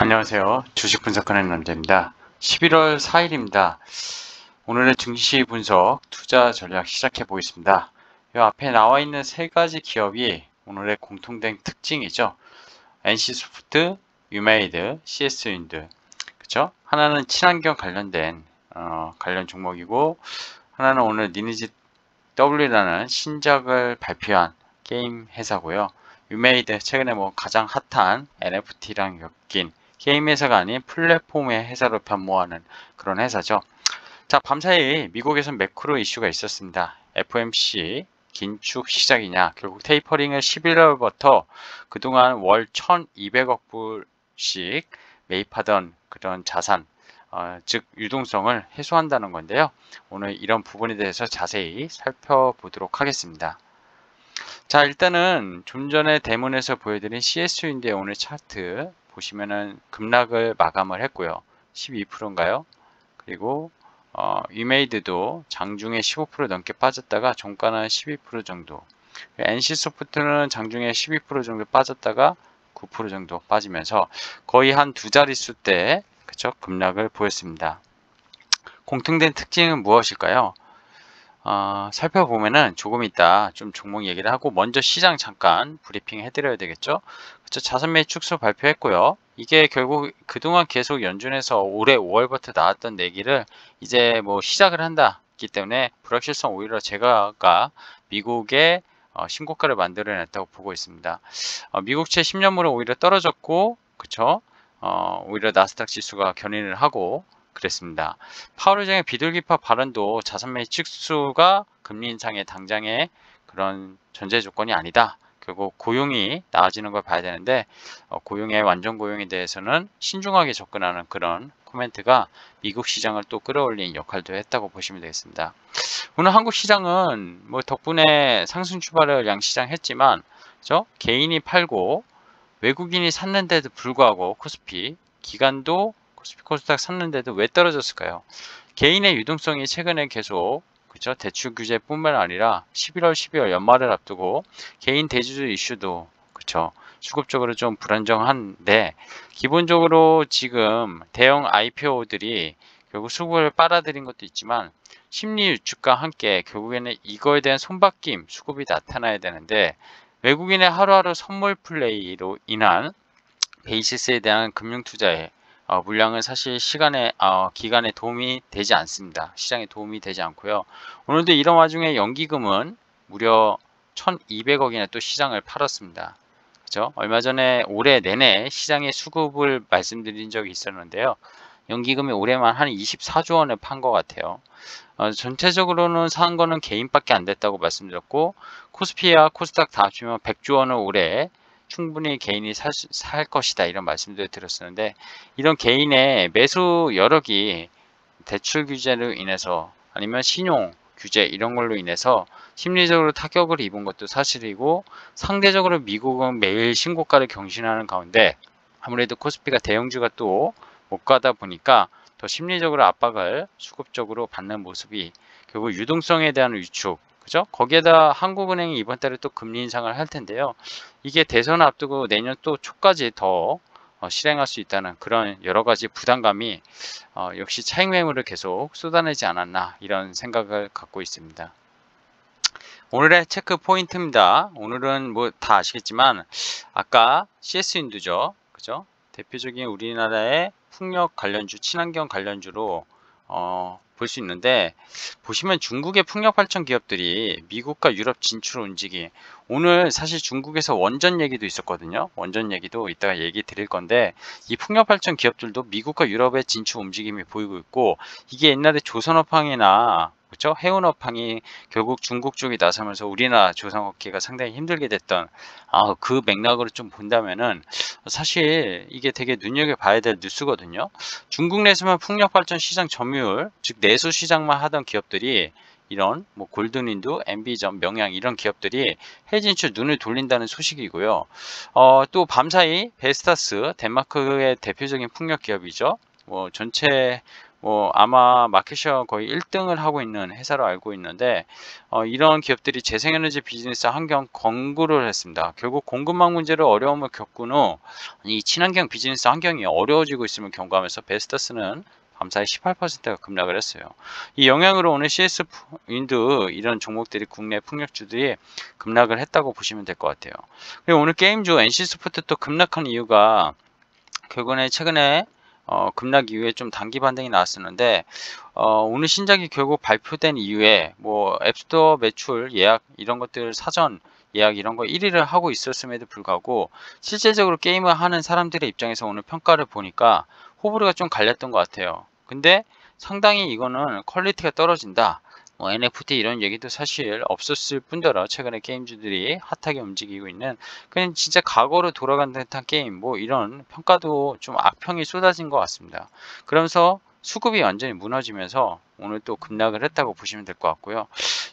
안녕하세요. 주식 분석하는 남자입니다. 11월 4일입니다. 오늘의 증시 분석 투자 전략 시작해 보겠습니다. 이 앞에 나와 있는 세 가지 기업이 오늘의 공통된 특징이죠. NC소프트, 유메이드, CS윈드. 그쵸? 하나는 친환경 관련된 관련 종목이고, 하나는 오늘 리니지 W라는 신작을 발표한 게임 회사고요. 유메이드 최근에 가장 핫한 NFT랑 엮인 게임 회사가 아닌 플랫폼의 회사로 변모하는 그런 회사죠. 자, 밤사이 미국에서 매크로 이슈가 있었습니다. FOMC 긴축 시작이냐. 결국 테이퍼링을 11월부터 그동안 월 1200억 불씩 매입하던 그런 자산, 즉 유동성을 해소한다는 건데요. 오늘 이런 부분에 대해서 자세히 살펴보도록 하겠습니다. 자, 일단은 좀 전에 대문에서 보여드린 CSU인데 오늘 차트 보시면은 급락을 마감을 했고요. 12%인가요? 그리고 위메이드도 장중에 15% 넘게 빠졌다가 종가는 12% 정도. NC소프트는 장중에 12% 정도 빠졌다가 9% 정도 빠지면서 거의 한 두 자릿수 때 그쵸? 급락을 보였습니다. 공통된 특징은 무엇일까요? 살펴보면은 조금 이따 좀 종목 얘기를 하고 먼저 시장 잠깐 브리핑 해드려야 되겠죠. 그쵸? 자산 매입 축소 발표했고요. 이게 결국 그동안 계속 연준에서 올해 5월부터 나왔던 내기를 이제 시작을 한다기 때문에 불확실성 오히려 제가가 미국의 신고가를 만들어냈다고 보고 있습니다. 미국채 10년물은 오히려 떨어졌고, 그쵸? 오히려 나스닥 지수가 견인을 하고 그랬습니다. 파월 의장의 비둘기파 발언도 자산 매입 축소가 금리 인상의 당장의 그런 전제 조건이 아니다. 결국 고용이 나아지는 걸 봐야 되는데 고용의 완전 고용에 대해서는 신중하게 접근하는 그런 코멘트가 미국 시장을 또 끌어올린 역할도 했다고 보시면 되겠습니다. 오늘 한국 시장은 덕분에 상승 출발을 양시장 했지만 그죠? 개인이 팔고 외국인이 샀는데도 불구하고 코스피 기관도 코스피 코스닥 샀는데도 왜 떨어졌을까요? 개인의 유동성이 최근에 계속 그죠? 대출 규제뿐만 아니라 11월, 12월 연말을 앞두고 개인 대주주 이슈도 그쵸? 수급적으로 좀 불안정한데 기본적으로 지금 대형 IPO들이 결국 수급을 빨아들인 것도 있지만 심리 유축과 함께 결국에는 이거에 대한 손바뀜 수급이 나타나야 되는데 외국인의 하루하루 선물 플레이로 인한 베이시스에 대한 금융 투자에 물량은 사실 기간에 도움이 되지 않습니다. 시장에 도움이 되지 않고요. 오늘도 이런 와중에 연기금은 무려 1200억이나 또 시장을 팔았습니다. 그죠? 얼마 전에 올해 내내 시장의 수급을 말씀드린 적이 있었는데요. 연기금이 올해만 한 24조 원을 판 것 같아요. 전체적으로는 산 거는 개인밖에 안 됐다고 말씀드렸고 코스피와 코스닥 다 합치면 100조 원을 올해 충분히 개인이 살 것이다 이런 말씀들 드렸었는데 이런 개인의 매수 여력이 대출 규제로 인해서 아니면 신용 규제 이런 걸로 인해서 심리적으로 타격을 입은 것도 사실이고 상대적으로 미국은 매일 신고가를 경신하는 가운데 아무래도 코스피가 대형주가 또 못 가다 보니까 더 심리적으로 압박을 수급적으로 받는 모습이 결국 유동성에 대한 위축 그죠? 거기에다 한국은행이 이번 달에 또 금리 인상을 할 텐데요. 이게 대선 앞두고 내년 또 초까지 더 실행할 수 있다는 그런 여러 가지 부담감이 역시 차익 매물을 계속 쏟아내지 않았나 이런 생각을 갖고 있습니다. 오늘의 체크 포인트입니다. 오늘은 다 아시겠지만 아까 CS윈드죠. 그죠? 대표적인 우리나라의 풍력 관련주, 친환경 관련주로 볼 수 있는데 보시면 중국의 풍력 발전 기업들이 미국과 유럽 진출 움직이 오늘 사실 중국에서 원전 얘기도 있었거든요. 원전 얘기도 이따가 얘기 드릴 건데 이 풍력 발전 기업들도 미국과 유럽의 진출 움직임이 보이고 있고 이게 옛날에 조선업황이나 그렇죠? 해운업황이 결국 중국 쪽이 나서면서 우리나라 조선업계가 상당히 힘들게 됐던 그 맥락으로 좀 본다면은 사실 이게 되게 눈여겨봐야 될 뉴스거든요. 중국 내에서만 풍력발전 시장 점유율, 즉 내수 시장만 하던 기업들이 이런 골든윈드, MB전, 명양 이런 기업들이 해외 진출 눈을 돌린다는 소식이고요. 또 밤사이 베스타스, 덴마크의 대표적인 풍력 기업이죠. 전체 뭐 아마 마켓쉐어 거의 1등을 하고 있는 회사로 알고 있는데 이런 기업들이 재생에너지 비즈니스 환경 권고를 했습니다. 결국 공급망 문제로 어려움을 겪은 후 이 친환경 비즈니스 환경이 어려워지고 있음을 경고하면서 베스터스는 밤사이 18%가 급락을 했어요. 이 영향으로 오늘 CS 윈드 이런 종목들이 국내 풍력주들이 급락을 했다고 보시면 될 것 같아요. 그리고 오늘 게임주 NC소프트 또 급락한 이유가 결국에 최근에 급락 이후에 좀 단기 반등이 나왔었는데 오늘 신작이 결국 발표된 이후에 뭐 앱스토어 매출 예약 이런 것들 사전 예약 이런 거 1위를 하고 있었음에도 불구하고 실제적으로 게임을 하는 사람들의 입장에서 오늘 평가를 보니까 호불호가 좀 갈렸던 것 같아요. 근데 상당히 이거는 퀄리티가 떨어진다. 뭐 NFT 이런 얘기도 사실 없었을 뿐더러 최근에 게임주들이 핫하게 움직이고 있는 그냥 진짜 과거로 돌아간 듯한 게임 뭐 이런 평가도 좀 악평이 쏟아진 것 같습니다. 그러면서 수급이 완전히 무너지면서 오늘 또 급락을 했다고 보시면 될 것 같고요.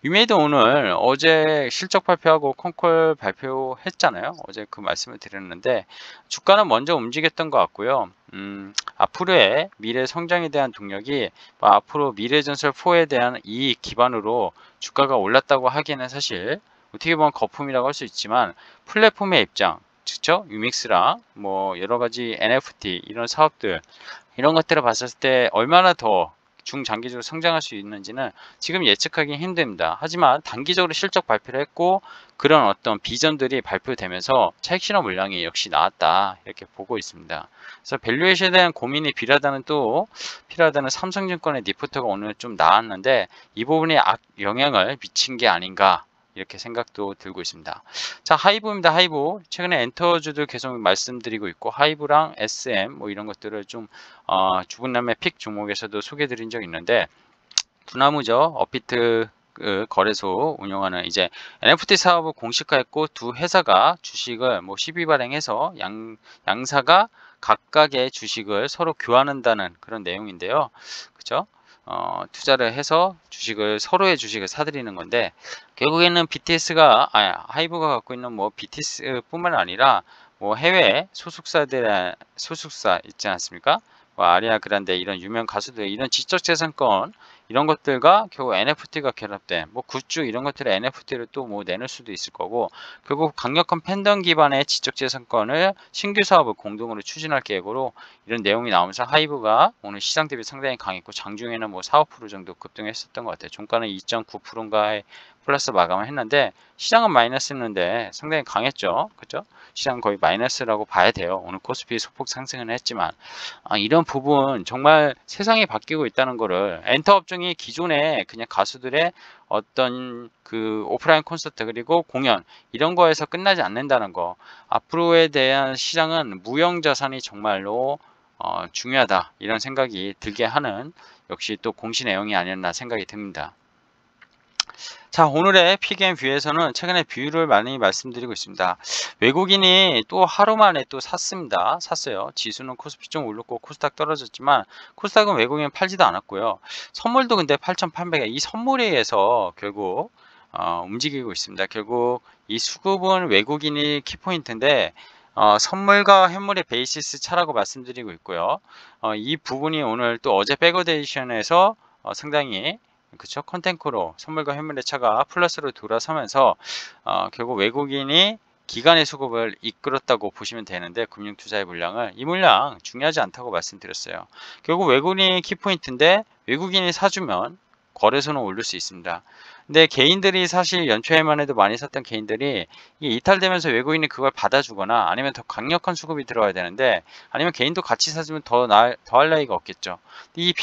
유메이드 오늘 어제 실적 발표하고 콘콜 발표했잖아요. 어제 그 말씀을 드렸는데 주가는 먼저 움직였던 것 같고요. 앞으로의 미래 성장에 대한 동력이 앞으로 미래전설 4에 대한 이익 기반으로 주가가 올랐다고 하기에는 사실 어떻게 보면 거품이라고 할 수 있지만 플랫폼의 입장, 그쵸? 유믹스랑 뭐 여러 가지 NFT 이런 사업들 이런 것들을 봤을 때 얼마나 더 중장기적으로 성장할 수 있는지는 지금 예측하기 힘듭니다. 하지만 단기적으로 실적 발표를 했고 그런 어떤 비전들이 발표되면서 차익 실험 물량이 역시 나왔다 이렇게 보고 있습니다. 그래서 밸류에이션에 대한 고민이 필요하다는 삼성증권의 리포트가 오늘 좀 나왔는데 이 부분에 영향을 미친 게 아닌가 이렇게 생각도 들고 있습니다. 자, 하이브입니다. 하이브. 최근에 엔터주들 계속 말씀드리고 있고 하이브랑 SM 뭐 이런 것들을 좀 주분남의 픽 종목에서도 소개드린 적 있는데 두나무죠. 업비트 거래소 운영하는 이제 NFT 사업을 공식화했고 두 회사가 주식을 뭐 12발행해서 양사가 각각의 주식을 서로 교환한다는 그런 내용인데요. 그죠? 투자를 해서 서로의 주식을 사들이는 건데 결국에는 하이브가 갖고 있는 뭐 BTS뿐만 아니라 뭐 해외 소속사 있지 않습니까? 뭐 아리아 그란데 이런 유명 가수들 이런 지적재산권 이런 것들과 결국 NFT가 결합된 뭐 굿즈 이런 것들의 NFT를 또 뭐 내놓을 수도 있을 거고 결국 강력한 팬덤 기반의 지적재산권을 신규 사업을 공동으로 추진할 계획으로 이런 내용이 나오면서 하이브가 오늘 시장 대비 상당히 강했고 장중에는 뭐 4, 5% 정도 급등했었던 것 같아요. 종가는 2.9%인가의 플러스 마감을 했는데 시장은 마이너스였는데 상당히 강했죠. 그죠? 시장 거의 마이너스라고 봐야 돼요. 오늘 코스피 소폭 상승은 했지만 이런 부분 정말 세상이 바뀌고 있다는 거를 엔터 업종이 기존에 그냥 가수들의 어떤 그 오프라인 콘서트 그리고 공연 이런 거에서 끝나지 않는다는 거 앞으로에 대한 시장은 무형 자산이 정말로 중요하다 이런 생각이 들게 하는 역시 또 공시 내용이 아니었나 생각이 듭니다. 자, 오늘의 픽앤뷰에서는 최근에 뷰를 많이 말씀드리고 있습니다. 외국인이 또 하루 만에 또 샀어요. 지수는 코스피 좀 오르고 코스닥 떨어졌지만 코스닥은 외국인 팔지도 않았고요. 선물도 근데 8,800에 이 선물에 의해서 결국 움직이고 있습니다. 결국 이 수급은 외국인이 키포인트인데 선물과 현물의 베이시스 차라고 말씀드리고 있고요. 이 부분이 오늘 또 어제 백어데이션에서 상당히 그쵸? 컨텐츠로 선물과 현물의 차가 플러스로 돌아서면서 결국 외국인이 기관의 수급을 이끌었다고 보시면 되는데 금융투자의 물량을 이 물량 중요하지 않다고 말씀드렸어요. 결국 외국인이 키포인트인데 외국인이 사주면 거래소는 오를 수 있습니다. 근데 개인들이 사실 연초에만 해도 많이 샀던 개인들이 이게 이탈되면서 외국인이 그걸 받아주거나 아니면 더 강력한 수급이 들어와야 되는데 아니면 개인도 같이 사주면 더 할 나위가 없겠죠. 이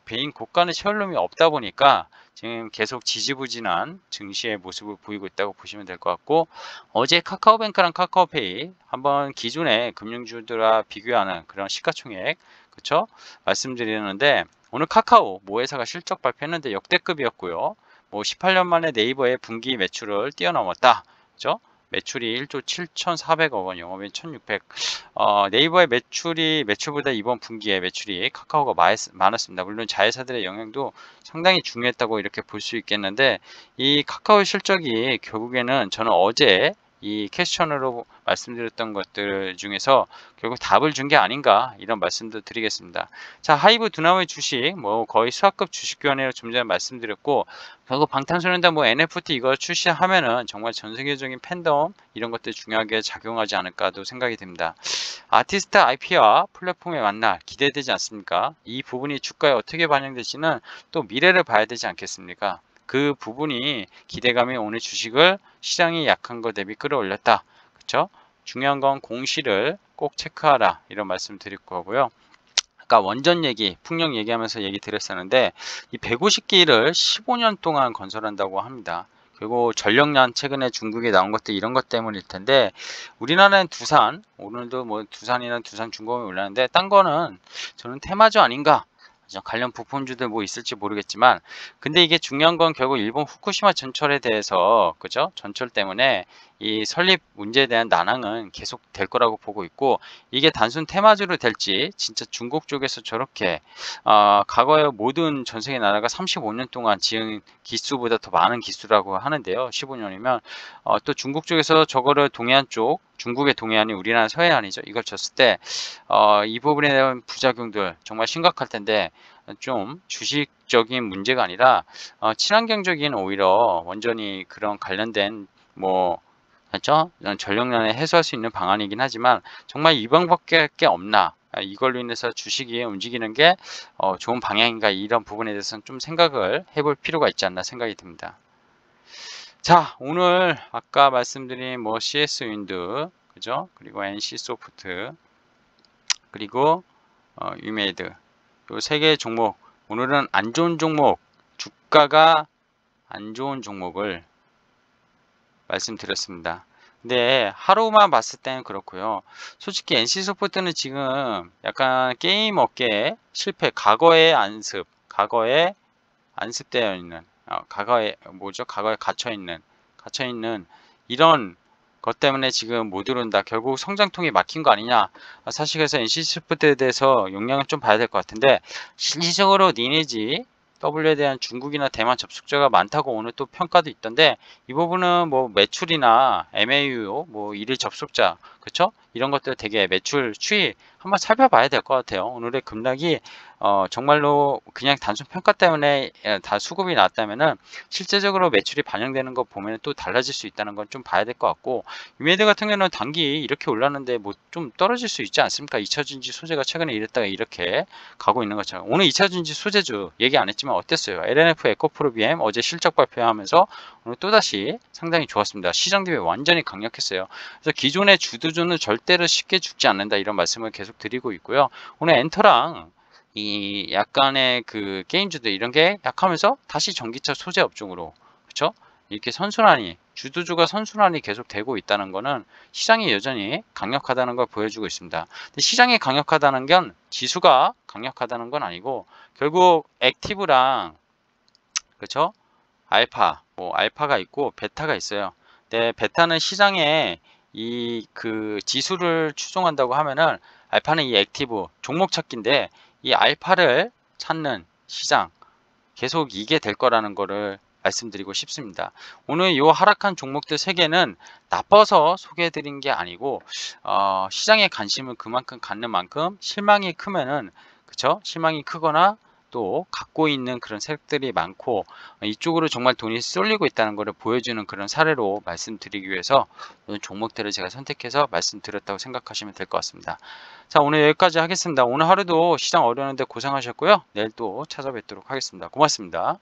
배인 고가는 채울 놈이 없다 보니까 지금 계속 지지부진한 증시의 모습을 보이고 있다고 보시면 될 것 같고 어제 카카오뱅크랑 카카오페이 한번 기존의 금융주들과 비교하는 그런 시가총액 그쵸? 말씀드리는데 오늘 카카오 모회사가 실적 발표했는데 역대급이었고요. 뭐 18년 만에 네이버의 분기 매출을 뛰어넘었다. 그죠? 매출이 1조 7,400억 원, 영업이익 1,600. 네이버의 매출보다 이번 분기에 매출이 카카오가 많았습니다. 물론 자회사들의 영향도 상당히 중요했다고 이렇게 볼 수 있겠는데 이 카카오 실적이 결국에는 저는 어제 이 퀘스천으로 말씀드렸던 것들 중에서 결국 답을 준 게 아닌가 이런 말씀도 드리겠습니다. 자, 하이브 두나무의 주식 뭐 거의 수학급 주식 교환이라고 좀 전에 말씀드렸고, 결국 방탄소년단 뭐 NFT 이거 출시하면은 정말 전 세계적인 팬덤 이런 것들 중요하게 작용하지 않을까도 생각이 됩니다. 아티스트 IP와 플랫폼의 만날 기대되지 않습니까? 이 부분이 주가에 어떻게 반영될지는 또 미래를 봐야 되지 않겠습니까? 그 부분이 기대감이 오늘 주식을 시장이 약한 것 대비 끌어올렸다. 그렇죠? 중요한 건 공시를 꼭 체크하라 이런 말씀 드릴 거고요. 아까 원전 얘기, 풍력 얘기하면서 얘기 드렸었는데 이 150기를 15년 동안 건설한다고 합니다. 그리고 전력난 최근에 중국에 나온 것도 이런 것 때문일 텐데, 우리나라는 두산, 오늘도 뭐 두산이나 두산중공업이 올랐는데 딴 거는 저는 테마주 아닌가, 관련 부품주들 뭐 있을지 모르겠지만, 근데 이게 중요한 건 결국 일본 후쿠시마 전철에 대해서, 그죠? 전철 때문에 이 설립 문제에 대한 난항은 계속 될 거라고 보고 있고, 이게 단순 테마주로 될지 진짜 중국 쪽에서 저렇게 과거에 모든 전 세계 나라가 35년 동안 지은 기수보다 더 많은 기수라고 하는데요. 15년이면 또 중국 쪽에서 저거를 동해안 쪽, 중국의 동해안이 우리나라 서해안이죠. 이걸 줬을 때 이 부분에 대한 부작용들 정말 심각할 텐데, 좀 주식적인 문제가 아니라 친환경적인 오히려 완전히 그런 관련된 뭐 그렇죠? 전력난을 해소할 수 있는 방안이긴 하지만 정말 이 방법밖에 없나? 이걸로 인해서 주식이 움직이는 게 좋은 방향인가? 이런 부분에 대해서는 좀 생각을 해볼 필요가 있지 않나 생각이 듭니다. 자, 오늘 아까 말씀드린 뭐 CS 윈드, 그죠? 그리고 NC 소프트, 그리고 유메이드, 요 세 개의 종목, 오늘은 안 좋은 종목, 주가가 안 좋은 종목을 말씀드렸습니다. 근데 하루만 봤을 때는 그렇고요. 솔직히 NC소프트는 지금 약간 게임 업계에 실패, 과거에 안습되어 있는, 과거에 뭐죠? 과거에 갇혀 있는 이런 것 때문에 지금 못 오른다. 결국 성장통이 막힌 거 아니냐. 사실 그래서 NC소프트에 대해서 용량을 좀 봐야 될 것 같은데, 실질적으로 리니지 W에 대한 중국이나 대만 접속자가 많다고 오늘 또 평가도 있던데, 이 부분은 뭐 매출이나 MAU, 뭐 일일 접속자, 그쵸? 이런 것들 되게 매출 추이 한번 살펴봐야 될 것 같아요. 오늘의 급락이 정말로 그냥 단순 평가 때문에 다 수급이 나왔다면은 실제적으로 매출이 반영되는 거 보면 또 달라질 수 있다는 건 좀 봐야 될 것 같고, 유메드 같은 경우는 단기 이렇게 올랐는데 뭐 좀 떨어질 수 있지 않습니까? 2차전지 소재가 최근에 이랬다가 이렇게 가고 있는 것처럼. 오늘 2차전지 소재주 얘기 안 했지만 어땠어요? LNF 에코프로비엠 어제 실적 발표하면서 오늘 또다시 상당히 좋았습니다. 시장 대비 완전히 강력했어요. 그래서 기존의 주도주는 절대로 쉽게 죽지 않는다 이런 말씀을 계속 드리고 있고요. 오늘 엔터랑 이 약간의 그 게임주들 이런 게 약하면서 다시 전기차 소재 업종으로, 그쵸? 이렇게 선순환이, 주도주가 선순환이 계속 되고 있다는 거는 시장이 여전히 강력하다는 걸 보여주고 있습니다. 근데 시장이 강력하다는 건 지수가 강력하다는 건 아니고, 결국 액티브랑, 그쵸? 알파, 뭐 알파가 있고 베타가 있어요. 근데 베타는 시장에 이 그 지수를 추종한다고 하면은, 알파는 이 액티브 종목 찾기인데 이 알파를 찾는 시장, 계속 이게 될 거라는 거를 말씀드리고 싶습니다. 오늘 이 하락한 종목들 3개는 나빠서 소개해 드린 게 아니고 시장의 관심을 그만큼 갖는 만큼 실망이 크면은, 그쵸? 실망이 크거나 또 갖고 있는 그런 세력들이 많고 이쪽으로 정말 돈이 쏠리고 있다는 것을 보여주는 그런 사례로 말씀드리기 위해서 오늘 종목들을 제가 선택해서 말씀드렸다고 생각하시면 될 것 같습니다. 자, 오늘 여기까지 하겠습니다. 오늘 하루도 시장 어려웠는데 고생하셨고요. 내일 또 찾아뵙도록 하겠습니다. 고맙습니다.